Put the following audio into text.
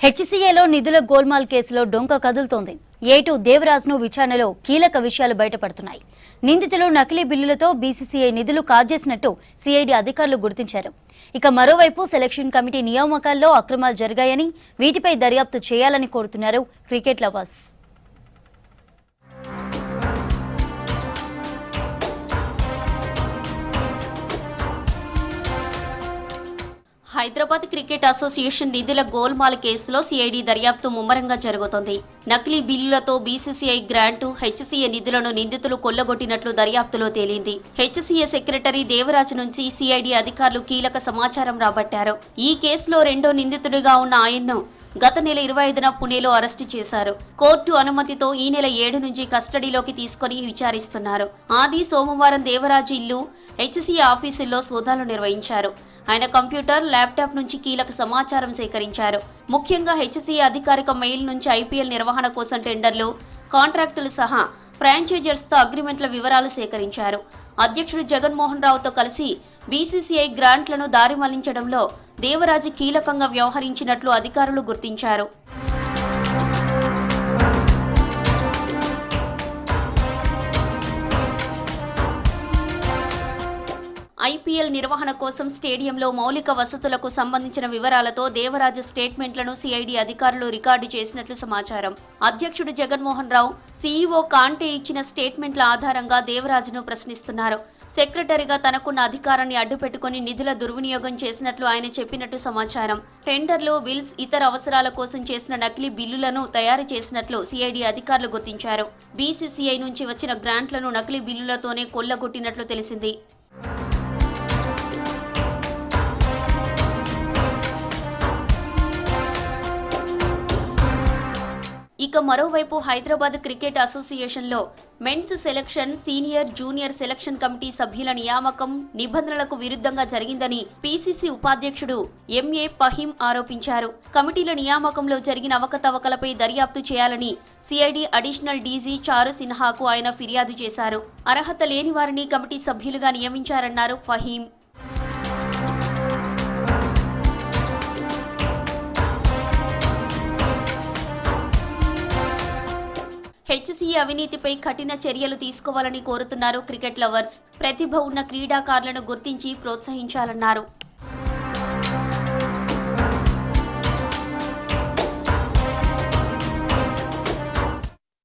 హెచ్సీఏలో నిధుల గోల్మాల్ కేసులో డొంక కదులుతోంది. ఏటు దేవరాజ్ను విచారణలో కీలక విషయాలు బయటపడుతున్నాయి. నిందితులు నకిలీ బిల్లులతో బీసీసీఐ నిధులు కాజేసినట్టు సిఐడి అధికారులు గుర్తించారు. ఇక మరోవైపు సెలక్షన్ కమిటీ నియామకాల్లో అక్రమాలు జరిగాయని, వీటిపై దర్యాప్తు చేయాలని కోరుతున్నారు cricket lovers. Hyderabad cricket association నిధుల గోల్మాల్ కేసులో సిఐడి దర్యాప్తు ముమ్మరంగా జరుగుతోంది. నకిలీ బిల్లులతో బీసీసీఐ గ్రాంటు, హెచ్సీఏ నిధులను నిందితులు కొల్లగొట్టినట్లు దర్యాప్తులో తేలింది. హెచ్సీఏ సెక్రటరీ దేవరాజ్ నుంచి సిఐడి అధికారులు కీలక సమాచారం రాబట్టారు. ఈ కేసులో రెండో నిందితుడిగా ఉన్న ఆయన్ను గత నెల 25న పుణేలో అరెస్టు చేశారు. కోర్టు అనుమతితో ఈ నెల 7 నుంచి కస్టడీలోకి తీసుకుని విచారిస్తున్నారు. ఆది సోమవారం దేవరాజు ఇల్లు, హెచ్సీఏ ఆఫీసుల్లో సోదాలు నిర్వహించారు. ఆయన కంప్యూటర్, ల్యాప్టాప్ నుంచి కీలక సమాచారం సేకరించారు. ముఖ్యంగా హెచ్సీఏ అధికారిక మెయిల్ నుంచి ఐపీఎల్ నిర్వహణ కోసం టెండర్లు, కాంట్రాక్టులు సహా ఫ్రాంచైజర్స్తో అగ్రిమెంట్ల వివరాలు సేకరించారు. అధ్యక్షుడు జగన్మోహన్ రావుతో కలిసి బీసీసీఐ గ్రాంట్లను దారి మళ్లించడంలో దేవరాజు కీలకంగా వ్యవహరించినట్లు అధికారులు గుర్తించారు. ఐపీఎల్ నిర్వహణ కోసం స్టేడియంలో మౌలిక వసతులకు సంబంధించిన వివరాలతో దేవరాజు స్టేట్మెంట్లను సిఐడి అధికారులు రికార్డు చేసినట్లు సమాచారం. అధ్యక్షుడు జగన్మోహన్ రావు, సీఈఓ కాంటే ఇచ్చిన స్టేట్మెంట్ల ఆధారంగా దేవరాజును ప్రశ్నిస్తున్నారు. సెక్రటరీగా తనకున్న అధికారాన్ని అడ్డుపెట్టుకుని నిధుల దుర్వినియోగం చేసినట్లు ఆయన చెప్పినట్టు సమాచారం. టెండర్లు, బిల్స్, ఇతర అవసరాల కోసం చేసిన నకిలీ బిల్లులను తయారు చేసినట్లు సిఐడి అధికారులు గుర్తించారు. బీసీసీఐ నుంచి వచ్చిన గ్రాంట్లను నకిలీ బిల్లులతోనే కొల్లగొట్టినట్లు తెలిసింది. ఇక మరోవైపు హైదరాబాద్ క్రికెట్ అసోసియేషన్లో men's selection, senior, junior selection committee సభ్యుల నియామకం నిబంధనలకు విరుద్ధంగా జరిగిందని పీసీసీ ఉపాధ్యక్షుడు ఎంఏ ఫహీం ఆరోపించారు. కమిటీల నియామకంలో జరిగిన అవకతవకలపై దర్యాప్తు చేయాలని సిఐడి అడిషనల్ డీజీ చారు సిన్హాకు ఆయన ఫిర్యాదు చేశారు. అర్హత లేని వారిని కమిటీ సభ్యులుగా నియమించారన్నారు ఫహీం. హెచ్సీఏ అవినీతిపై కఠిన చర్యలు తీసుకోవాలని కోరుతున్నారు క్రికెట్ లవర్స్. ప్రతిభ ఉన్న క్రీడాకారులను గుర్తించి ప్రోత్సహించాలన్నారు.